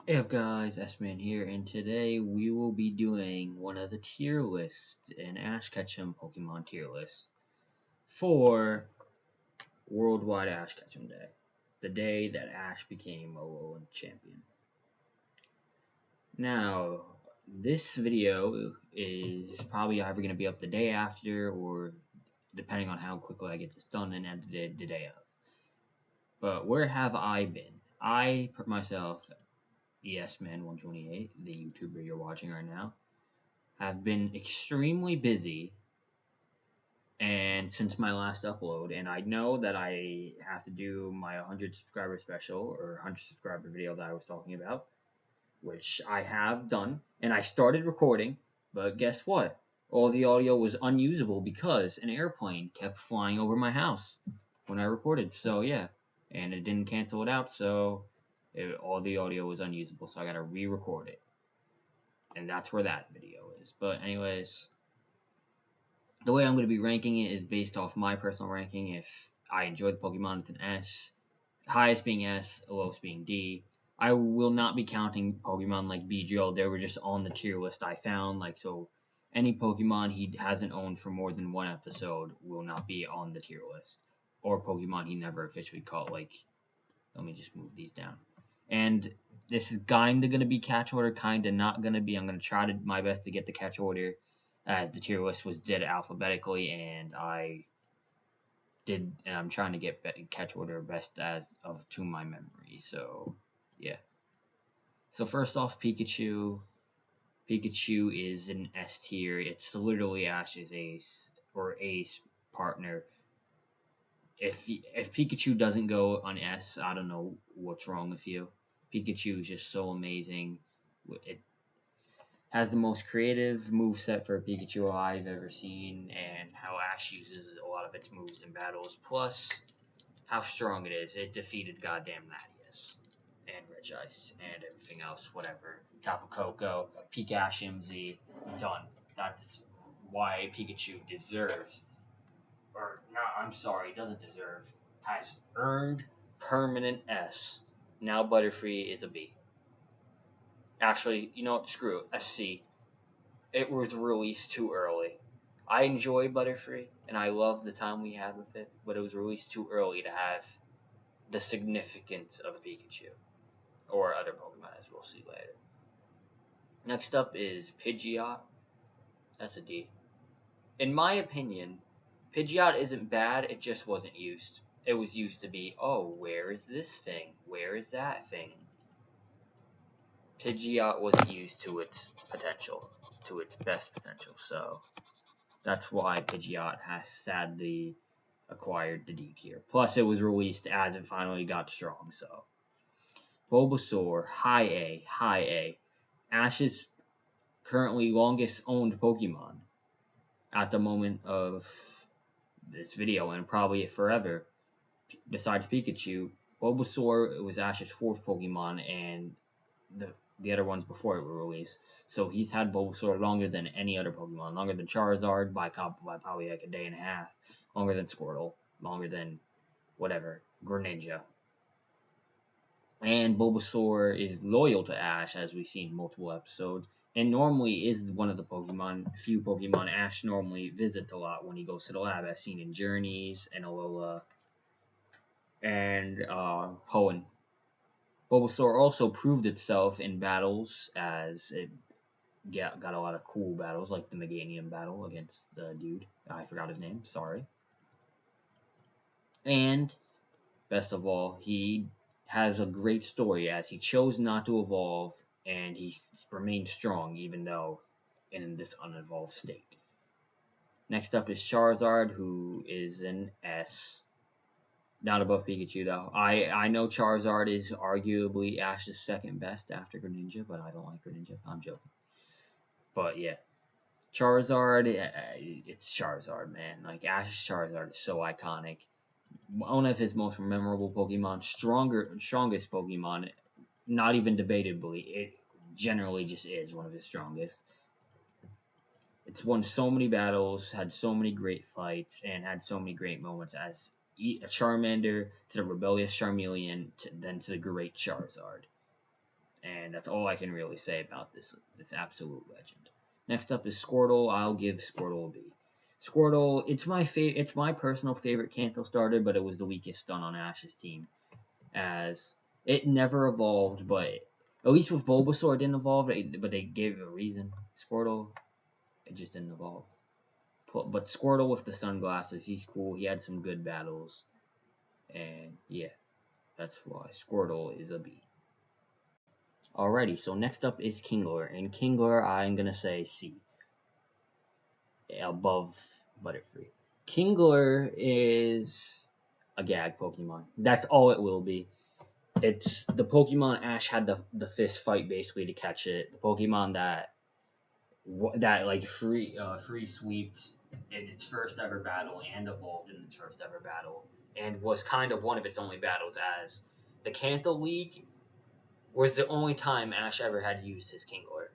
Hey up guys, S-Man here, and today we will be doing one of the tier lists, an Ash Ketchum Pokemon tier list for Worldwide Ash Ketchum Day, the day that Ash became Alolan champion. Now, this video is probably either going to be up the day after, or depending on how quickly I get this done, and edited the day of. But where have I been? I, myself, the S-Man 128, the YouTuber you're watching right now, have been extremely busy and since my last upload, and I know that I have to do my 100 subscriber special or 100 subscriber video that I was talking about, which I have done, and I started recording, but guess what? All the audio was unusable because an airplane kept flying over my house when I recorded. So yeah, and it didn't cancel it out, so all the audio was unusable, so I gotta re-record it, and that's where that video is. But anyways, the way I'm going to be ranking it is based off my personal ranking. If I enjoy the Pokemon with an S, highest being S, lowest being D. I will not be counting Pokemon like Beedrill. They were just on the tier list I found. So any Pokemon he hasn't owned for more than one episode will not be on the tier list. Or Pokemon he never officially caught. Let me just move these down. And this is kind of going to be catch order, kind of not going to be. I'm going to try my best to get the catch order as the tier list was did alphabetically, and I'm trying to get catch order best as of to my memory. So, yeah. So first off, Pikachu. Pikachu is an S tier. It's literally Ash's ace or ace partner. If Pikachu doesn't go on S, I don't know what's wrong with you. Pikachu is just so amazing. It has the most creative move set for a Pikachu I've ever seen, and how Ash uses a lot of its moves in battles. Plus, how strong it is. It defeated goddamn Latias and Regice and everything else. Whatever. Tapu Koko, Pikachu MZ, done. That's why Pikachu deserves, or no, I'm sorry, doesn't deserve, has earned permanent S. Now Butterfree is a B. Actually, you know what? Screw it. A C. It was released too early. I enjoy Butterfree, and I love the time we had with it, but it was released too early to have the significance of Pikachu. Or other Pokemon, as we'll see later. Next up is Pidgeot. That's a D. In my opinion, Pidgeot isn't bad, it just wasn't used. It was used to be, oh, where is this thing? Where is that thing? Pidgeot wasn't used to its potential, to its best potential, so that's why Pidgeot has sadly acquired the D tier. Plus, it was released as it finally got strong, so. Bulbasaur, high A, high A. Ash's currently longest owned Pokemon at the moment of this video, and probably forever, besides Pikachu. Bulbasaur was Ash's fourth Pokemon, and the other ones before it were released. So he's had Bulbasaur longer than any other Pokemon, longer than Charizard by probably like a day and a half, longer than Squirtle, longer than whatever, Greninja. And Bulbasaur is loyal to Ash, as we've seen in multiple episodes, and normally is one of the few Pokemon Ash normally visits a lot when he goes to the lab, as seen in Journeys and Alola and Hoenn. Bulbasaur also proved itself in battles, as it got a lot of cool battles, like the Meganium battle against the dude. I forgot his name, sorry. And best of all, he has a great story, as he chose not to evolve and he remained strong even though in this unevolved state. Next up is Charizard, who is an S. Not above Pikachu, though. I know Charizard is arguably Ash's second best after Greninja, but I don't like Greninja. I'm joking. But yeah, Charizard, it's Charizard, man. Like, Ash's Charizard is so iconic. One of his most memorable Pokemon, strongest Pokemon, not even debatably. It generally just is one of his strongest. It's won so many battles, had so many great fights, and had so many great moments as a Charmander to the rebellious Charmeleon, then to the great Charizard. And that's all I can really say about this absolute legend. Next up is Squirtle. I'll give Squirtle a B. Squirtle, it's my personal favorite Kanto starter, but it was the weakest done on Ash's team, as it never evolved. But at least with Bulbasaur, it didn't evolve. But they gave a reason. Squirtle, it just didn't evolve. But Squirtle with the sunglasses, he's cool. He had some good battles, and yeah, that's why Squirtle is a B. Alrighty, so next up is Kingler, and Kingler I'm gonna say C, above Butterfree. Kingler is a gag Pokemon. That's all it will be. It's the Pokemon Ash had the fist fight basically to catch it. The Pokemon that like free sweeped in its first ever battle and evolved in its first ever battle, and was kind of one of its only battles, as the Kanto League was the only time Ash ever had used his Kingler.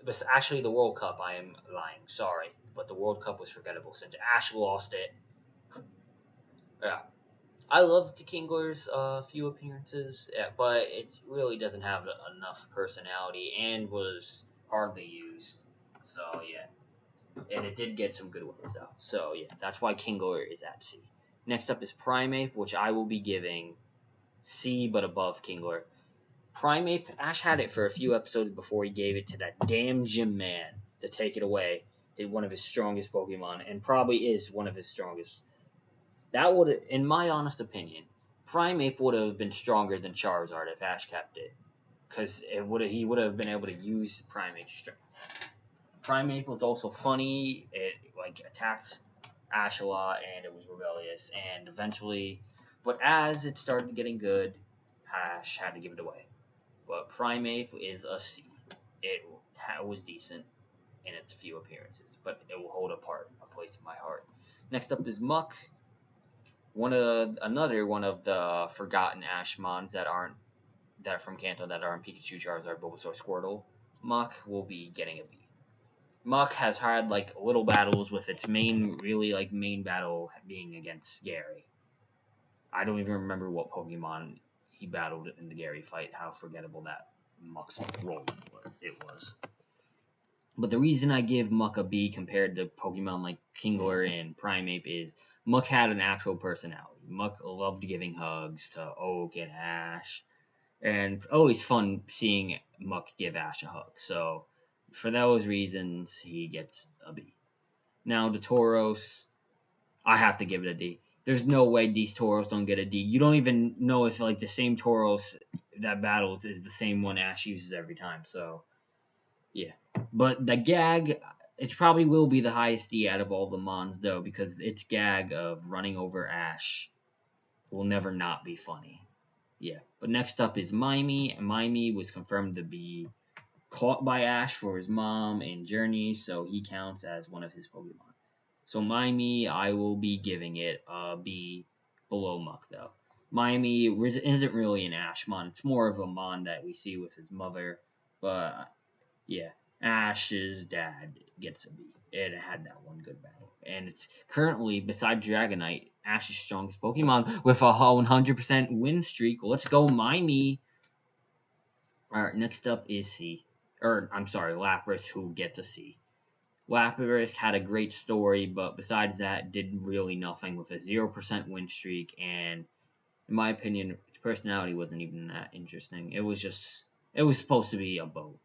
But actually, the World Cup, I am lying. Sorry, but the World Cup was forgettable since Ash lost it. Yeah, I loved Kingler's few appearances, but it really doesn't have enough personality and was hardly used. So yeah, and it did get some good ones though. So yeah, that's why Kingler is at C. Next up is Primeape, which I will be giving C, but above Kingler. Primeape, Ash had it for a few episodes before he gave it to that damn gym man to take it away. One of his strongest Pokemon, and probably is one of his strongest. That would, in my honest opinion, Primeape would have been stronger than Charizard if Ash kept it, because he would have been able to use Primeape's strength. Primeape was also funny. It like attacked Ash a lot, and it was rebellious. And eventually, but as it started getting good, Ash had to give it away. But Primeape is a C. It was decent in its few appearances, but it will hold a place in my heart. Next up is Muck, another one of the forgotten Ashmons that are from Kanto that aren't Pikachu, Charizard, Bulbasaur, Squirtle. Muck will be getting a B. Muck has had like little battles with its main battle being against Gary. I don't even remember what Pokemon he battled in the Gary fight. How forgettable that Muck's role it was. But the reason I give Muck a B compared to Pokemon like Kingler and Primeape is Muck had an actual personality. Muck loved giving hugs to Oak and Ash, and always fun seeing Muck give Ash a hug. So for those reasons, he gets a B. Now the Tauros, I have to give it a D. There's no way these Tauros don't get a D. You don't even know if like the same Tauros that battles is the same one Ash uses every time. So yeah, but the gag, it probably will be the highest D out of all the Mons though, because its gag of running over Ash will never not be funny. Yeah, but next up is Mimey. Mimey was confirmed to be caught by Ash for his mom in Journey, so he counts as one of his Pokemon. So Mimey, I will be giving it a B, below Muck though. Mimey isn't really an Ashmon. It's more of a Mon that we see with his mother. But yeah, Ash's dad gets a B. It had that one good battle. And it's currently, besides Dragonite, Ash's strongest Pokemon with a 100% win streak. Let's go, Mimey. Alright, next up is C. I'm sorry, Lapras, who gets a C. Lapras had a great story, but besides that, did really nothing with a 0% win streak, and in my opinion, its personality wasn't even that interesting. It was supposed to be a boat.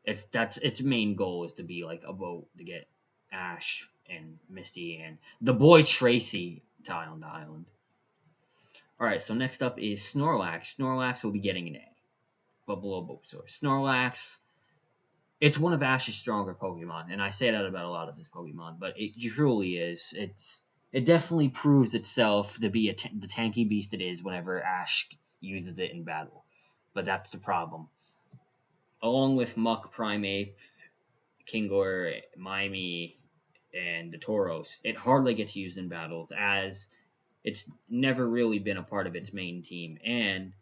Its main goal is to be like a boat to get Ash and Misty and the boy Tracy to Island. Alright, so next up is Snorlax. Snorlax will be getting an A, but below Bulbasaur. Snorlax, it's one of Ash's stronger Pokemon, and I say that about a lot of his Pokemon, but it truly is. It definitely proves itself to be the tanky beast it is whenever Ash uses it in battle. But that's the problem. Along with Muck, Primeape, Kingler, Mimey, and the Tauros, it hardly gets used in battles, as it's never really been a part of its main team. It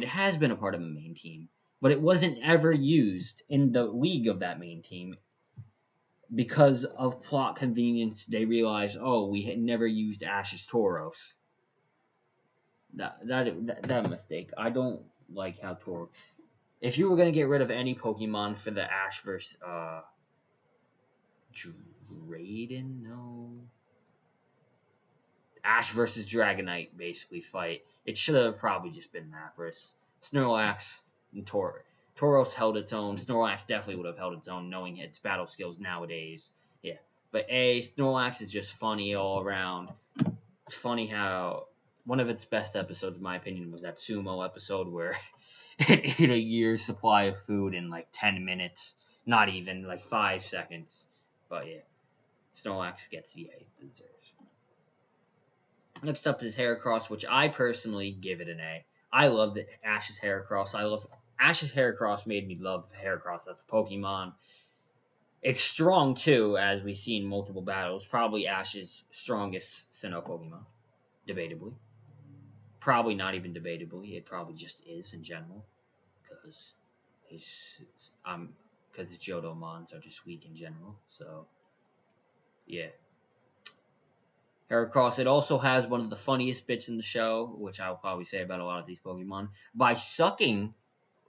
has been a part of the main team, but it wasn't ever used in the league of that main team. Because of plot convenience, they realized, oh, we had never used Ash's Tauros. That mistake. I don't like how Tauros. If you were gonna get rid of any Pokemon for the Ash versus Drayden, no, Ash versus Dragonite basically fight, it should have probably just been Lapras, Snorlax, and Tauros held its own. Snorlax definitely would have held its own, knowing its battle skills nowadays. Yeah, but Snorlax is just funny all around. It's funny how one of its best episodes, in my opinion, was that Sumo episode where it ate a year's supply of food in like 10 minutes. Not even, like 5 seconds. But yeah, Snorlax gets the A it deserves. Next up is Heracross, which I personally give it an A. I love the Ash's Heracross. I love Ash's Heracross made me love Heracross. That's a Pokemon. It's strong too, as we see in multiple battles. Probably Ash's strongest Sinnoh Pokemon, debatably. Probably not even debatably. It probably just is in general, because his because his Johto mons are just weak in general. So yeah, Heracross. It also has one of the funniest bits in the show, which I'll probably say about a lot of these Pokemon. By sucking,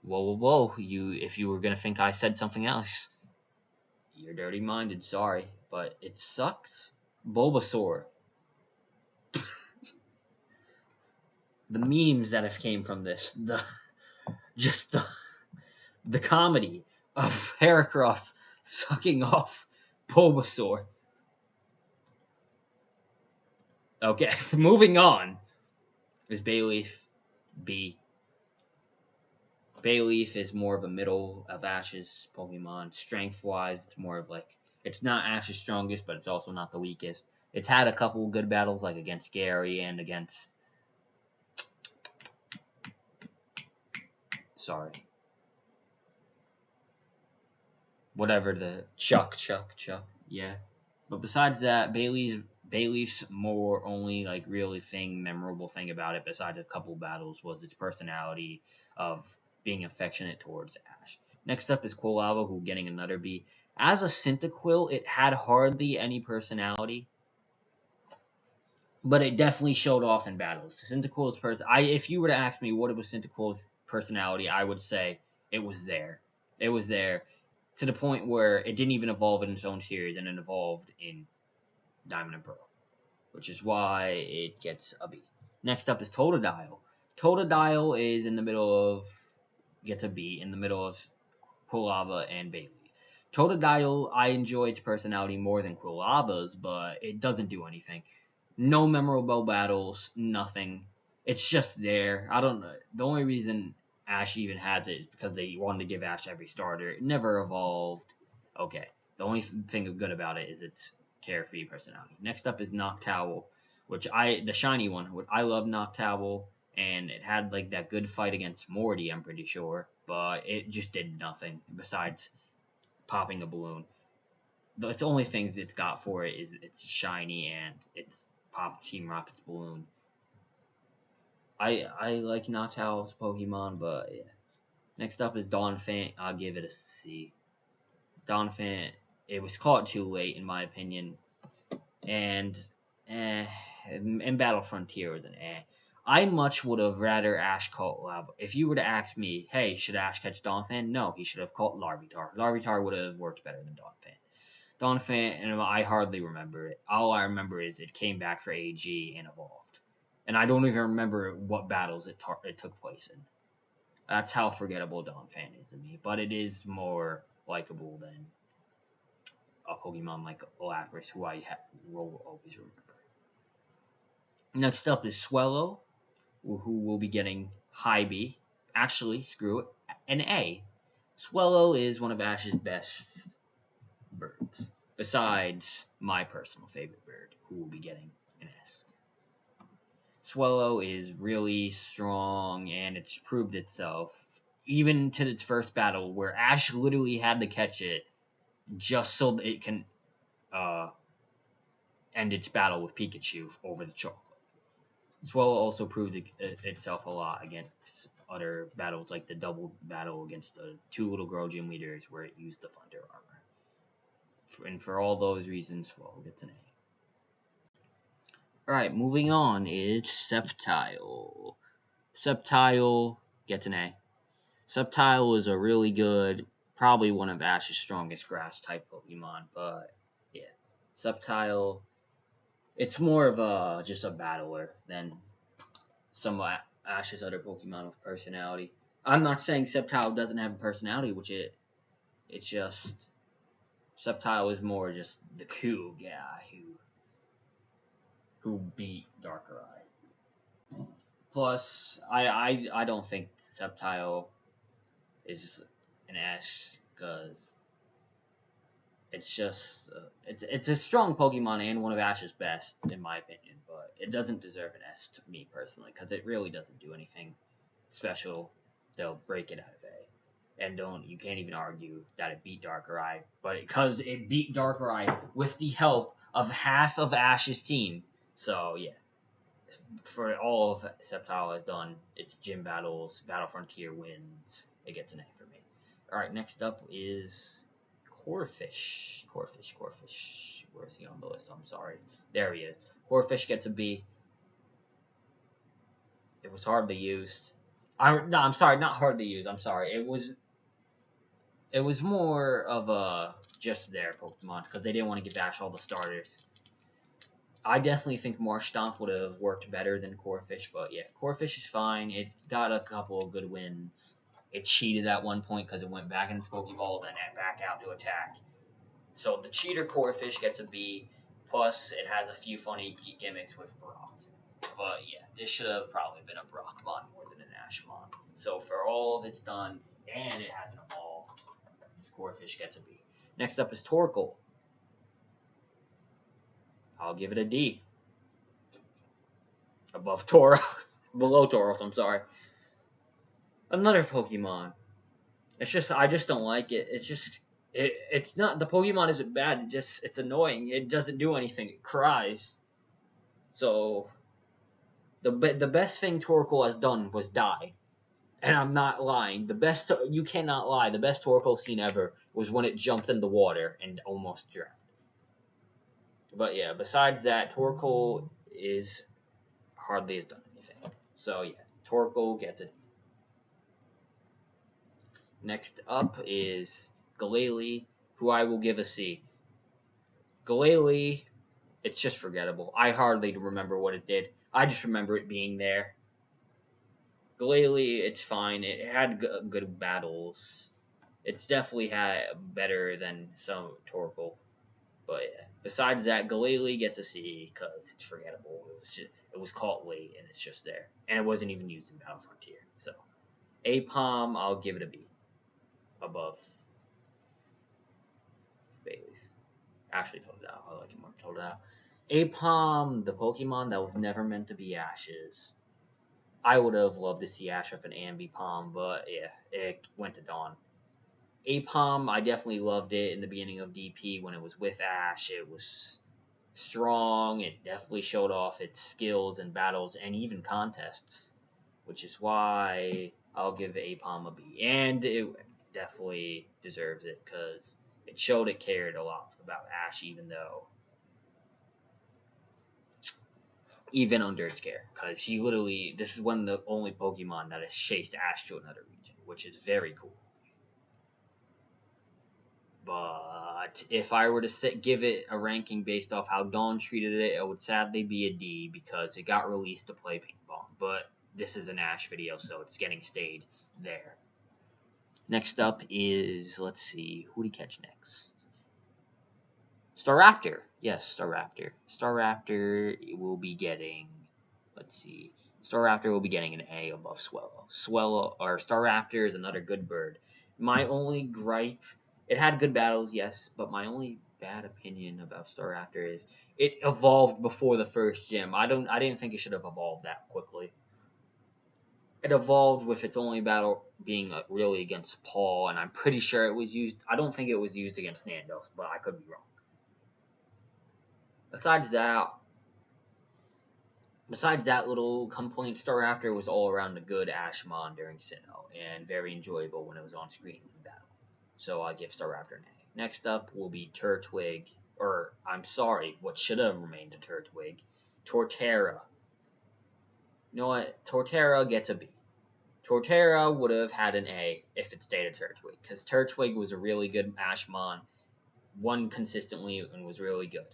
whoa, you if you were gonna think I said something else, you're dirty minded. Sorry, but it sucked. Bulbasaur. The memes that have came from this, just the comedy of Heracross sucking off Bulbasaur. Okay, moving on is Bayleaf B. Bayleaf is more of a middle of Ash's Pokemon. Strength wise, it's more of like, it's not Ash's strongest, but it's also not the weakest. It's had a couple good battles, like against Gary and against. Sorry. Whatever the Chuck. Yeah. But besides that, Bayleaf's more only like really memorable thing about it, besides a couple battles, was its personality of being affectionate towards Ash. Next up is Quilava, who getting another B. As a Cyndaquil, it had hardly any personality, but it definitely showed off in battles. Cyndaquil's if you were to ask me what was Cyndaquil's personality, I would say it was there. It was there to the point where it didn't even evolve in its own series, and it evolved in Diamond and Pearl, which is why it gets a B. Next up is Totodile. Totodile is in the middle of gets a B in the middle of Quilava and Bayleaf. Totodile, I enjoy its personality more than Quilava's, but it doesn't do anything. No memorable battles, nothing. It's just there. I don't know. The only reason Ash even has it is because they wanted to give Ash every starter. It never evolved. Okay. The only thing good about it is its carefree personality. Next up is Noctowl, the shiny one. I love Noctowl, and it had like that good fight against Morty, I'm pretty sure, but it just did nothing besides popping a balloon. The only things it's got for it is it's shiny and it's pop Team Rocket's balloon. I like Noctowl's Pokemon, but yeah. Next up is Donphan. I'll give it a C. Donphan, it was caught too late in my opinion, and in Battle Frontier was an eh. I much would have rather Ash caught Lava. If you were to ask me, hey, should Ash catch Donphan? No, he should have caught Larvitar. Larvitar would have worked better than Donphan. Donphan, and I hardly remember it. All I remember is it came back for AG and evolved. And I don't even remember what battles it took place in. That's how forgettable Donphan is to me. But it is more likable than a Pokemon like Lapras, who I will always remember. Next up is Swellow, who will be getting high B. Actually, screw it, an A. Swellow is one of Ash's best birds, besides my personal favorite bird, who will be getting an S. Swellow is really strong, and it's proved itself, even to its first battle, where Ash literally had to catch it just so that it can end its battle with Pikachu over the chocolate. Swellow also proved itself a lot against other battles, like the double battle against the two little girl gym leaders, where it used the thunder armor. And for all those reasons, Swellow gets an A. Alright, moving on is Sceptile. Sceptile gets an A. Sceptile is a really good, probably one of Ash's strongest grass type Pokemon, but yeah. Sceptile, it's more of just a battler than some of Ash's other Pokemon with personality. I'm not saying Sceptile doesn't have a personality, it's just Sceptile is more just the cool guy who beat Darkrai. Plus, I don't think Sceptile is an S because it's a strong Pokemon and one of Ash's best in my opinion, but it doesn't deserve an S to me personally because it really doesn't do anything special. They'll break it out of A, and don't you can't even argue that it beat Darkrai, but because it beat Darkrai with the help of half of Ash's team, so yeah. For all of Sceptile has done, its gym battles, Battle Frontier wins. It gets an A for me. Alright, next up is Corphish. Corphish. Where is he on the list? I'm sorry. There he is. Corphish gets a B. It was hardly used. I'm sorry, not hardly used. I'm sorry. It was more of a just there Pokemon because they didn't want to give Ash all the starters. I definitely think Marshtomp would have worked better than Corphish, but yeah, Corphish is fine. It got a couple of good wins. It cheated at one point because it went back into Pokeball, then back out to attack. So the cheater Corphish gets a B. Plus, it has a few funny gimmicks with Brock. But yeah, this should have probably been a Brockmon more than an Ashmon. So for all of it's done, and it hasn't evolved, this Corphish gets a B. Next up is Torkoal. I'll give it a D. Above Tauros. Below Tauros, I'm sorry. Another Pokemon. I just don't like it. It's not, the Pokemon isn't bad, it's annoying. It doesn't do anything. It cries. So, the best thing Torkoal has done was die. And I'm not lying. You cannot lie. The best Torkoal scene ever was when it jumped in the water and almost drowned. But yeah, besides that, Torkoal is hardly has done anything. So yeah, Torkoal gets it. Next up is Galele, who I will give a C. Galele, it's just forgettable. I hardly remember what it did. I just remember it being there. Galele, it's fine. It had good battles. It's definitely had better than some Torkoal. But yeah. Besides that, Galele gets a C because it's forgettable. It was caught late and it's just there, and it wasn't even used in Battle Frontier. So, Aipom, I'll give it a B. Above Bayleaf. Ashley told it out. I like it more told it out. Aipom, the Pokemon that was never meant to be Ash's. I would have loved to see Ash with an Ambipom, but yeah, it went to Dawn. Aipom, I definitely loved it in the beginning of DP when it was with Ash. It was strong. It definitely showed off its skills in battles and even contests, which is why I'll give Aipom a B. And it definitely deserves it because it showed it cared a lot about Ash, even under its care. Because this is one of the only Pokemon that has chased Ash to another region, which is very cool. But if I were to give it a ranking based off how Dawn treated it, it would sadly be a D because it got released to play ping pong. But this is an Ash video, so it's getting stayed there. Next up is, let's see, who did he catch next? Staraptor. Yes, Staraptor. Staraptor will be getting, let's see, Staraptor will be getting an A above Swellow. Staraptor is another good bird. My only gripe, it had good battles, yes, but my only bad opinion about Staraptor is it evolved before the first gym. I didn't think it should have evolved that quickly. It evolved with its only battle being really against Paul, and I'm pretty sure it was used. I don't think it was used against Nandos, but I could be wrong. Besides that little complaint, Staraptor was all around a good Ashmon during Sinnoh, and very enjoyable when it was on screen in battle. So I give Staraptor an A. Next up will be Turtwig, or I'm sorry, what should have remained a Turtwig, Torterra. You know what? Torterra gets a B. Torterra would have had an A if it stayed a Turtwig, because Turtwig was a really good Ashmon, won consistently, and was really good.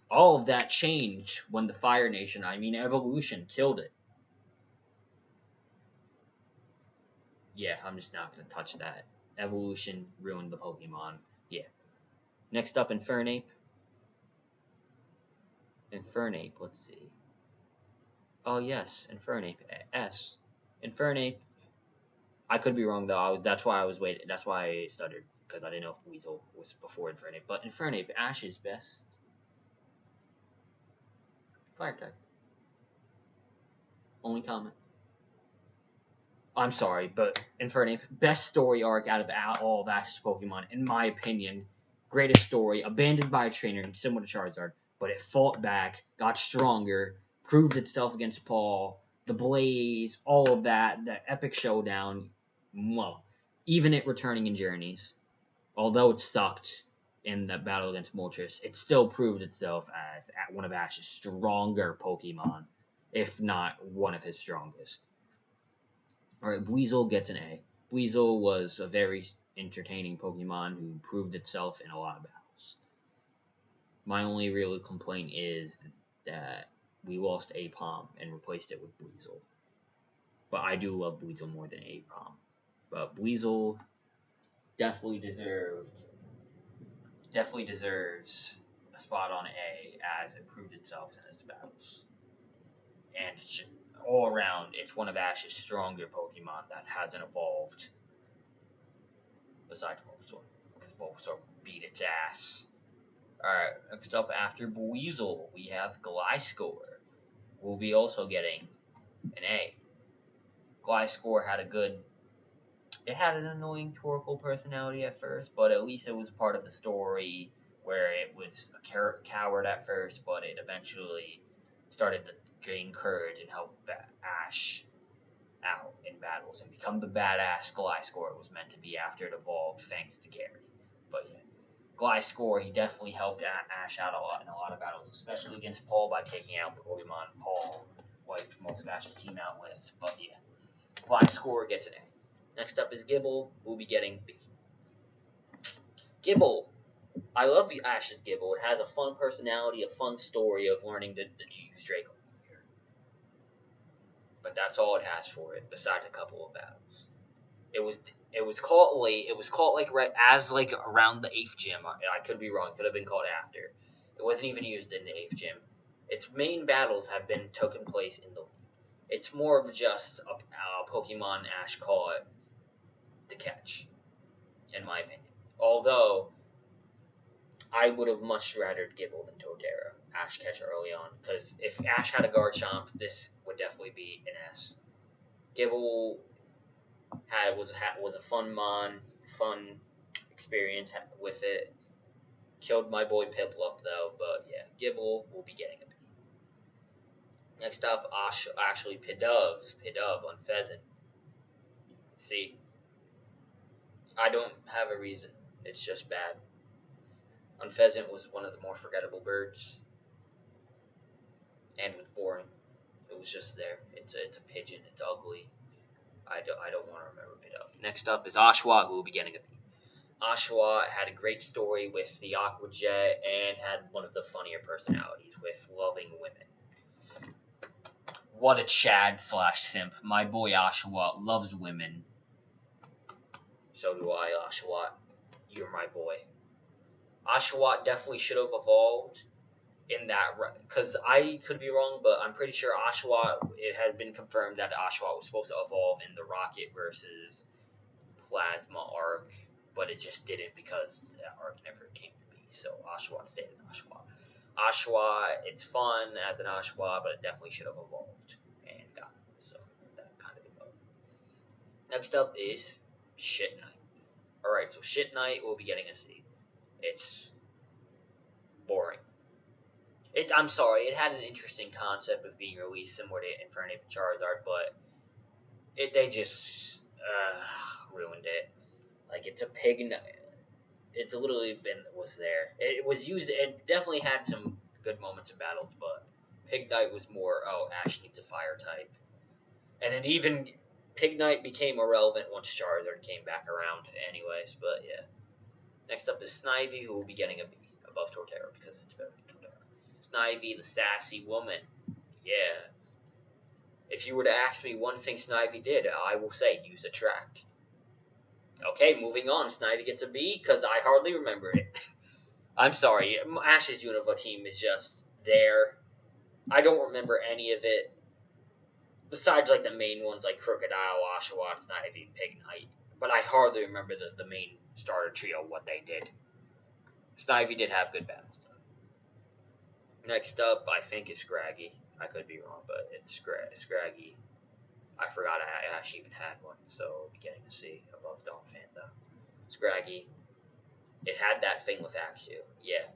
All of that changed when the Fire Nation, Evolution, killed it. Yeah, I'm just not going to touch that. Evolution ruined the Pokemon. Yeah. Next up, Infernape. Infernape, let's see. Oh, yes, Infernape. S. Infernape. I could be wrong, though. That's why I was waiting. That's why I stuttered, because I didn't know if Weasel was before Infernape. But Infernape, Ash's best fire type. Only comment. I'm sorry, but Infernape, best story arc out of all of Ash's Pokemon, in my opinion. Greatest story, abandoned by a trainer, similar to Charizard, but it fought back, got stronger, proved itself against Paul, the Blaze, all of that, the epic showdown. Well, even it returning in Journeys, although it sucked in the battle against Moltres, it still proved itself as one of Ash's stronger Pokemon, if not one of his strongest. All right, Weasel gets an A. Weasel was a very entertaining Pokemon who proved itself in a lot of battles. My only real complaint is that we lost Aipom and replaced it with Weasel. But I do love Weasel more than Aipom. But Weasel definitely deserves a spot on A, as it proved itself in its battles. And all around, it's one of Ash's stronger Pokemon that hasn't evolved. Besides Bulbasaur, because Bulbasaur beat its ass. Alright, next up after Weasel, we have Gliscor. We'll be also getting an A. Gliscor had it had an annoying Torkoal personality at first, but at least it was part of the story where it was a coward at first, but it eventually started to gain courage and help Ash out in battles and become the badass Gliscor it was meant to be after it evolved thanks to Gary. But yeah, Gliscor, he definitely helped Ash out a lot in a lot of battles, especially against Paul by taking out the Pokemon Paul wiped most of Ash's team out with. But yeah, Gliscor gets an A. Next up is Gible, who will be getting B. Gible. I love Ash's Gible. It has a fun personality, a fun story of learning to use Draco. But that's all it has for it, besides a couple of battles. It was caught late. It was caught like around the 8th gym. I could be wrong. It could have been caught after. It wasn't even used in the 8th gym. Its main battles have been taken place in the league. It's more of just a Pokemon Ash caught to catch, in my opinion. Although, I would have much rather Gible than Torterra. Ash catch early on, because if Ash had a Garchomp, this would definitely be an S. Gible was a fun experience with it. Killed my boy Piplup though, but yeah, Gible will be getting a B. Next up, actually Pidove on Pheasant. See, I don't have a reason. It's just bad. Unpheasant was one of the more forgettable birds, and was boring. It was just there. It's a pigeon. It's ugly. I don't want to remember Pidove. Next up is Oshawott, who will be getting a B. Oshawott had a great story with the Aqua Jet and had one of the funnier personalities with loving women. What a Chad / simp. My boy Oshawott loves women. So do I, Oshawott. You're my boy. Oshawott definitely should have evolved in that, because I could be wrong, but I'm pretty sure Oshawott, it has been confirmed that Oshawott was supposed to evolve in the Rocket versus Plasma arc, but it just didn't because that arc never came to be. So Oshawott stayed in Oshawott. Oshawott, it's fun as an Oshawott, but it definitely should have evolved and gotten some that kind of evolved. Next up is Shit Knight. Alright, so Shit Knight will be getting a C. It's boring. I'm sorry, it had an interesting concept of being released similar to Infernape and Charizard, but they just ruined it. Like, it's a pig. It's literally was there. It was used. It definitely had some good moments in battles, but Pignite was more, oh, Ash needs a fire type. And then even Pignite became irrelevant once Charizard came back around anyways, but yeah. Next up is Snivy, who will be getting a B above Torterra because it's better than Torterra. Snivy, the sassy woman. Yeah. If you were to ask me one thing Snivy did, I will say use Attract. Okay, moving on. Snivy gets a B because I hardly remember it. I'm sorry. Ash's Unova team is just there. I don't remember any of it. Besides, like, the main ones, like Crocodile, Oshawott, Snivy, Pignite. But I hardly remember the main starter trio, what they did. Snivy did have good battles, though. Next up, I think, is Scraggy. I could be wrong, but it's Scraggy. I forgot I actually even had one, so we'll be getting a C above Dawn Fanta. Scraggy. It had that thing with Axew. Yeah.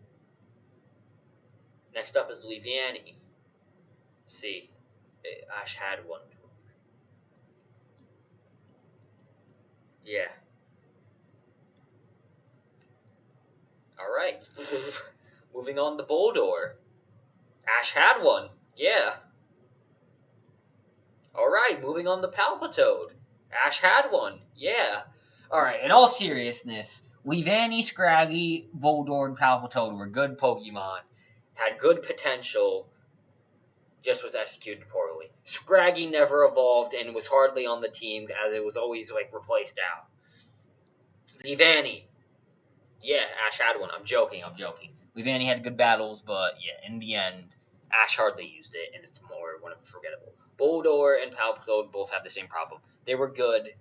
Next up is Leaviani. C. Ash had one. Yeah. Alright. Moving on to Boldore. Ash had one. Yeah. Alright, moving on to Palpitoad. Ash had one. Yeah. Alright, in all seriousness, Leaviani, Scraggy, Boldore, and Palpitoad were good Pokemon. Had good potential. Just was executed poorly. Scraggy never evolved and was hardly on the team as it was always, like, replaced out. Leaviani. Yeah, Ash had one. I'm joking. Leaviani had good battles, but yeah, in the end, Ash hardly used it, and it's more one of forgettable. Boldore and Palpitoad both have the same problem. They were good,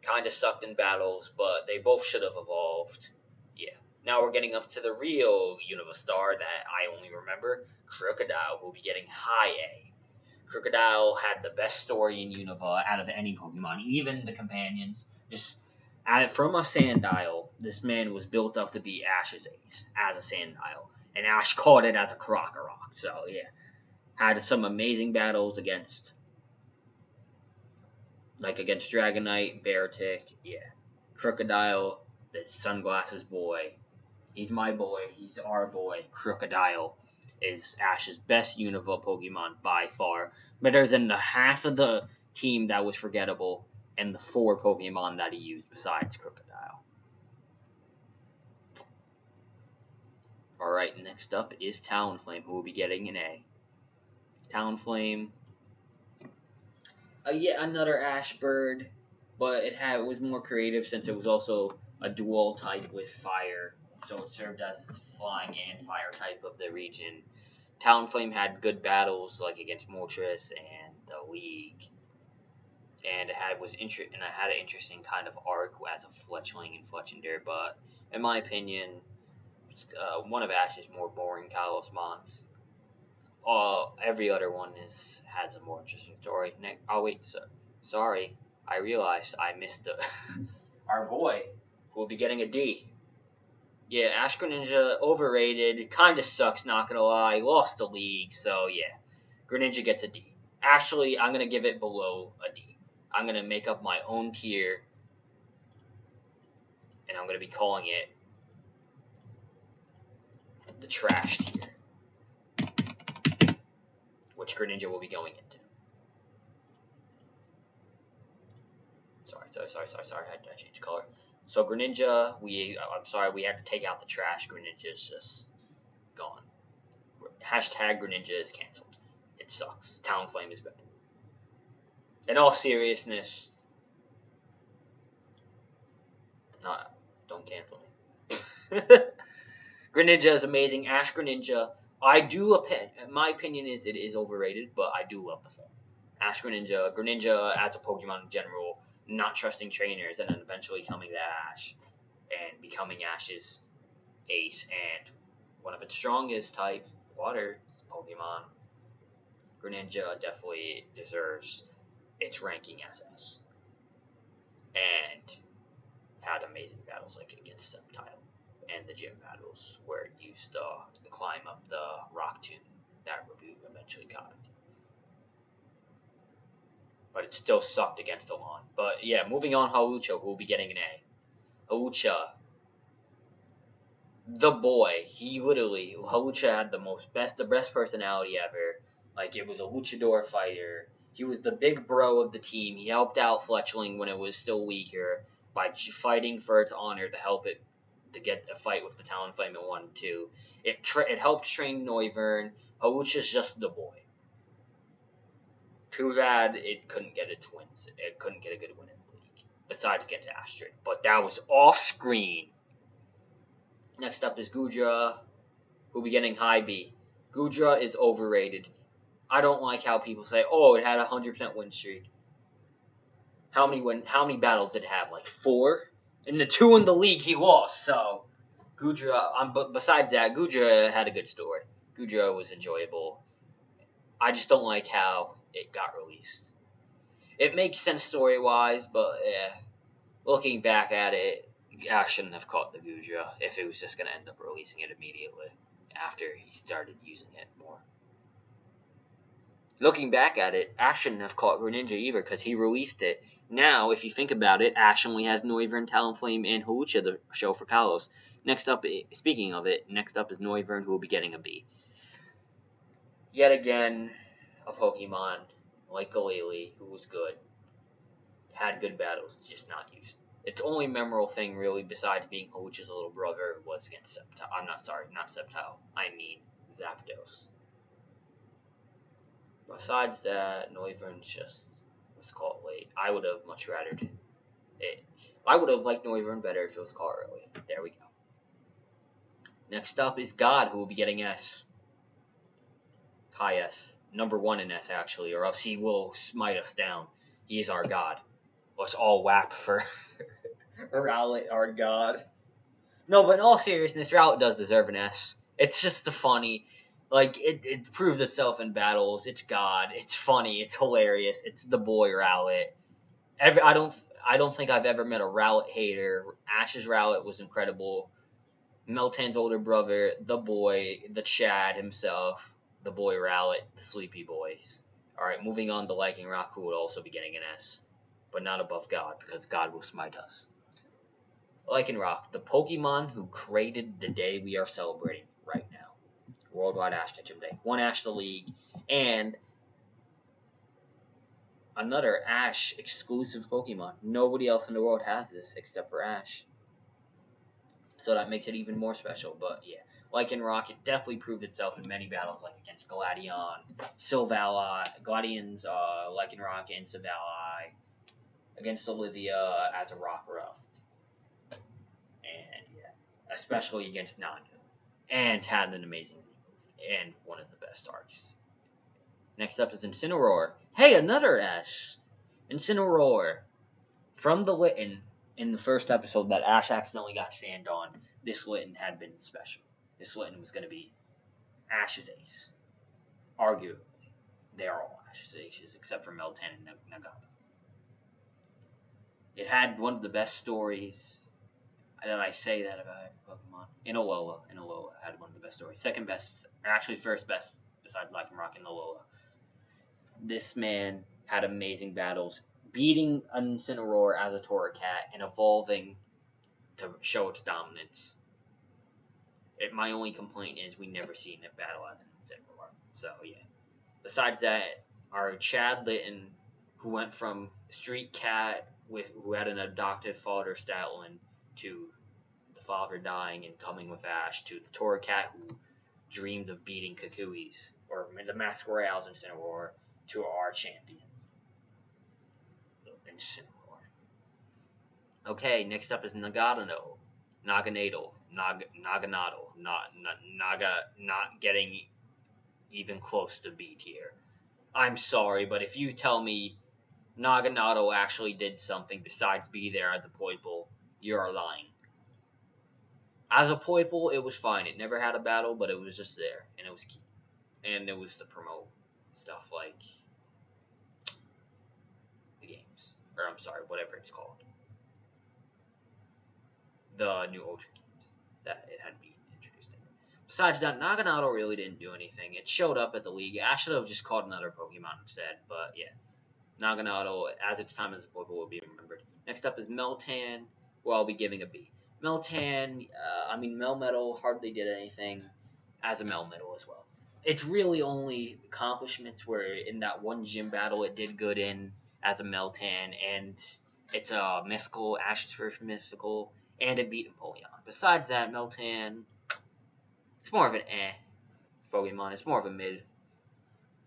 kind of sucked in battles, but they both should have evolved. Yeah. Now we're getting up to the real Unova star that I only remember, Crocodile, who will be getting high A. Crocodile had the best story in Unova out of any Pokemon, even the companions. Just from a Sandile, this man was built up to be Ash's ace as a Sandile, and Ash caught it as a Krokorok. So yeah, had some amazing battles against Dragonite, Beartic. Yeah, Crocodile, the sunglasses boy. He's my boy. He's our boy. Crocodile is Ash's best Unova Pokemon by far. Better than the half of the team that was forgettable and the 4 Pokemon that he used besides Crocodile. Alright, next up is Talonflame, who will be getting an A. Talonflame, yet another Ash bird, but it was more creative since it was also a dual type with fire, so it served as flying and fire type of the region. Talonflame had good battles like against Moltres and the League, and it had an interesting kind of arc as a Fletchling and Fletchinder. But in my opinion, one of Ash's more boring Kalos mons. Every other one has a more interesting story. Wait, sorry, I realized I missed our boy who will be getting a D. Yeah, Ash Greninja, overrated, kind of sucks, not gonna lie, lost the league, so yeah, Greninja gets a D. Actually, I'm gonna give it below a D. I'm gonna make up my own tier, and I'm gonna be calling it the trash tier, which Greninja will be going into. Sorry, I had to change color. So Greninja, I'm sorry, we had to take out the trash. Greninja is just gone. Hashtag Greninja is canceled. It sucks. Talonflame is better. In all seriousness, don't cancel me. Greninja is amazing. Ash Greninja, my opinion is it is overrated, but I do love the form. Ash Greninja as a Pokemon in general, not trusting trainers, and then eventually coming to Ash and becoming Ash's ace and one of its strongest type, water Pokemon. Greninja definitely deserves its ranking as S. And had amazing battles like against Sceptile and the gym battles where it used to climb up the rock tomb that Rabu eventually got it. But it still sucked against the lawn. But yeah, moving on, Hawlucha, who will be getting an A. Hawlucha, The boy, he literally, Hawlucha had the best personality ever. Like, it was a luchador fighter. He was the big bro of the team. He helped out Fletchling when it was still weaker by fighting for its honor to help it to get a fight with the Talonflame in 1 and 2. It helped train Noivern. Hawlucha's just the boy. Too bad it couldn't get its wins. It couldn't get a good win in the league. Besides get to Astrid. But that was off screen. Next up is Goodra, who'll be getting high B. Goodra is overrated. I don't like how people say, "Oh, it had a 100% win streak." How many battles did it have? Like 4. In the 2 in the league, he lost. So Goodra. But besides that, Goodra had a good story. Goodra was enjoyable. I just don't like how it got released. It makes sense story wise, but looking back at it, I shouldn't have caught the Goodra if it was just going to end up releasing it immediately after he started using it more. Looking back at it, Ash shouldn't have caught Greninja either because he released it. Now, if you think about it, Ash only has Noivern, Talonflame, and Hawlucha to show for Kalos. Next up, speaking of it, next up is Noivern, who will be getting a B. Yet again, a Pokemon like Galili, who was good, had good battles, just not used. Its only memorable thing, really, besides being Hawlucha's little brother, was against Sceptile. I'm not sorry, not Sceptile. I mean Zapdos. Besides that, Noivern just was caught late. I would have much rather it. I would have liked Noivern better if it was caught early. There we go. Next up is God, who will be getting S. High S. Number 1 in S, actually, or else he will smite us down. He is our God. Let's all whap for Rowlet, our God. No, but in all seriousness, Rowlet does deserve an S. It's just funny. Like, it proves itself in battles. It's God. It's funny. It's hilarious. It's the boy Rowlet. I don't think I've ever met a Rowlet hater. Ash's Rowlet was incredible. Meltan's older brother, the boy, the Chad himself, the boy Rowlet, the Sleepy Boys. Alright, moving on to Liking Rock, who would also be getting an S. But not above God, because God will smite us. Lycanroc, the Pokemon who created the day we are celebrating right now. Worldwide Ash Ketchum Day. One Ash the League, and another Ash exclusive Pokemon. Nobody else in the world has this except for Ash. So that makes it even more special, but yeah. Lycanroc, it definitely proved itself in many battles, like against Gladion, Sylvali, Gladions, Lycanroc, and Sylvali, against Olivia as a Rockruff. And yeah, especially against Nanu. And had an amazing Z move. And one of the best arcs. Next up is Incineroar. Hey, another S! Incineroar. From the Litten in the first episode that Ash accidentally got sand on, this Litten had been special. This Litten was going to be Ash's ace. Arguably. They are all Ash's aces, except for Meltan and Nagata. It had one of the best stories. That I say that about Pokemon. Alola had one of the best stories. Second best, actually first best, besides Lycanroc and Alola. This man had amazing battles, beating Incineroar as a Torracat and evolving to show its dominance. My only complaint is we never seen it battle as an Incineroar. So yeah. Besides that, our Chad Litton, who went from street cat who had an adopted father, Statland, to the father dying and coming with Ash, to the Torracat who dreamed of beating Kukui's, or the Mask Royale's Incineroar, to our champion, Incineroar. Okay, next up is Naganado. Not getting even close to B tier. I'm sorry, but if you tell me Naganado actually did something besides be there as a Poiple, you're lying. As a Poiple, it was fine. It never had a battle, but it was just there, and it was cute. And it was to promote stuff like the games. Or, I'm sorry, whatever it's called. The new Ultra games that it had been introduced in. Besides that, Naganado really didn't do anything. It showed up at the league. I should have just caught another Pokemon instead, but yeah. Naganado, as its time as a Poiple, will be remembered. Next up is Meltan, who I'll be giving a B. Meltan, Melmetal hardly did anything as a Melmetal as well. Its really only accomplishments were in that one gym battle it did good in as a Meltan, and it's a mythical, Ash's first mythical, and it beat Empoleon. Besides that, Meltan, it's more of an Pokemon. It's more of a mid.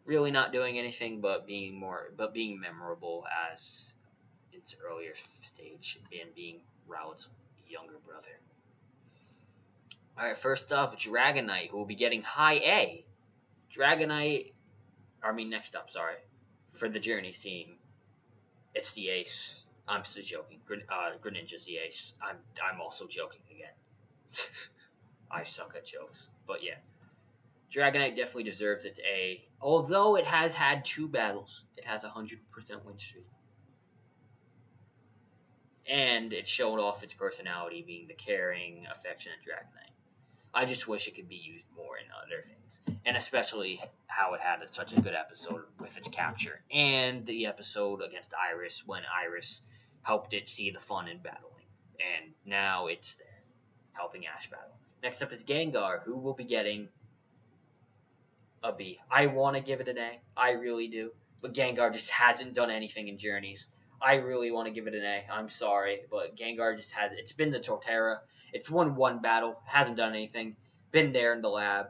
Really not doing anything but being memorable as its earlier stage and being Rowlet's younger brother. Alright, first up, Dragonite, who will be getting high A. Next up, sorry. For the Journeys team, it's the ace. I'm still joking. Greninja's the ace. I'm also joking again. I suck at jokes. But yeah. Dragonite definitely deserves its A. Although it has had 2 battles, it has a 100% win streak. And it showed off its personality being the caring, affectionate Dragonite. I just wish it could be used more in other things. And especially how it had such a good episode with its capture. And the episode against Iris when Iris helped it see the fun in battling. And now it's there, helping Ash battle. Next up is Gengar, who will be getting a B. I want to give it an A. I really do. But Gengar just hasn't done anything in Journeys. I really want to give it an A. I'm sorry, but Gengar just hasn't. It's been the Torterra. It's won 1 battle. Hasn't done anything. Been there in the lab.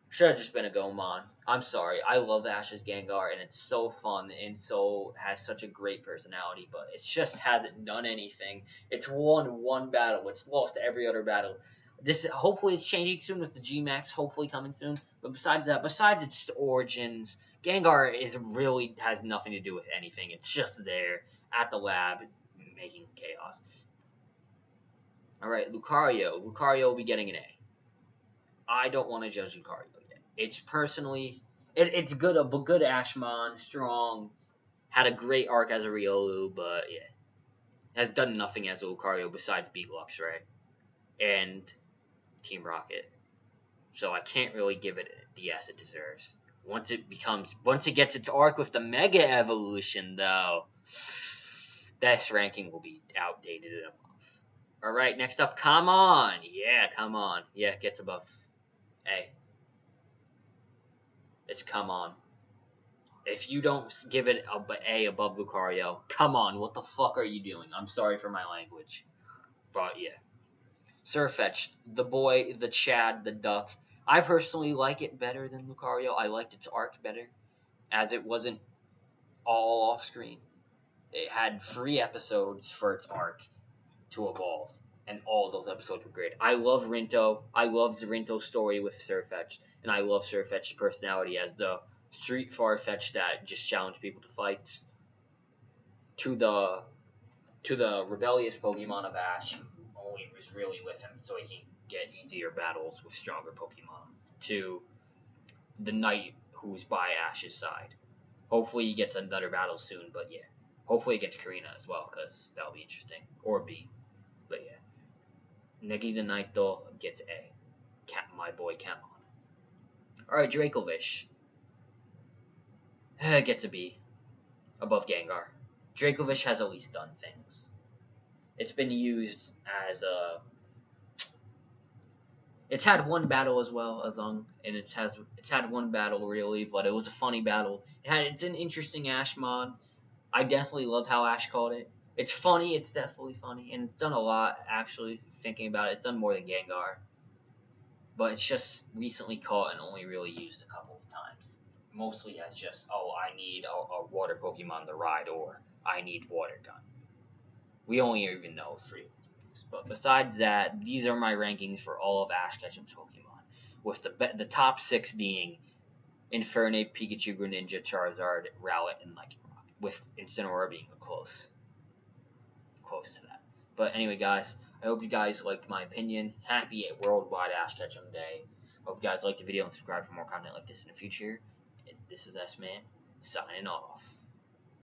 Should have just been a Goemon. I'm sorry. I love Ash's Gengar, and it's so fun and so has such a great personality, but it just hasn't done anything. It's won 1 battle. It's lost every other battle. Hopefully it's changing soon with the G-Max hopefully coming soon. But besides its origins, Gengar has nothing to do with anything. It's just there at the lab making chaos. Alright, Lucario. Lucario will be getting an A. I don't want to judge Lucario yet. It's personally it's good, a good Ashmon, strong, had a great arc as a Riolu, but yeah. Has done nothing as a Lucario besides beat Luxray and Team Rocket. So I can't really give it the S it deserves. Once it gets its arc with the Mega Evolution, though, this ranking will be outdated in a month. Alright, next up, come on. Yeah, come on. Yeah, it gets above A. It's come on. If you don't give it a A above Lucario, come on, what the fuck are you doing? I'm sorry for my language. But yeah. Surfetch, the boy, the Chad, the duck. I personally like it better than Lucario. I liked its arc better, as it wasn't all off screen. It had 3 episodes for its arc to evolve, and all of those episodes were great. I love Rinto. I love the Rinto story with Surfetch, and I love Surfetch's personality as the street Farfetch that just challenged people to fights. To the rebellious Pokemon of Ash, who only was really with him so he can get easier battles with stronger Pokemon. To the knight who's by Ash's side. Hopefully he gets another battle soon, but yeah. Hopefully against Karina as well, because that'll be interesting. Or B. But yeah. Negi the Knight, though, gets A. My boy Camon. Alright, Dracovish. Gets a B. Above Gengar. Dracovish has at least done things. It's been used as a... It's had 1 battle as well, and it's had 1 battle really, but it was a funny battle. It's an interesting Ashmon. I definitely love how Ash called it. It's funny, it's definitely funny, and it's done a lot, actually, thinking about it. It's done more than Gengar. But it's just recently caught and only really used a couple of times. Mostly as just, I need a water Pokemon to ride, or I need Water Gun. We only even know 3 of its moves. But besides that, these are my rankings for all of Ash Ketchum's Pokemon. With the top 6 being Infernape, Pikachu, Greninja, Charizard, Rowlet, and Lycanroc. With Incineroar being close to that. But anyway, guys, I hope you guys liked my opinion. Happy Worldwide Ash Ketchum Day. Hope you guys liked the video and subscribe for more content like this in the future. This is S-Man, signing off.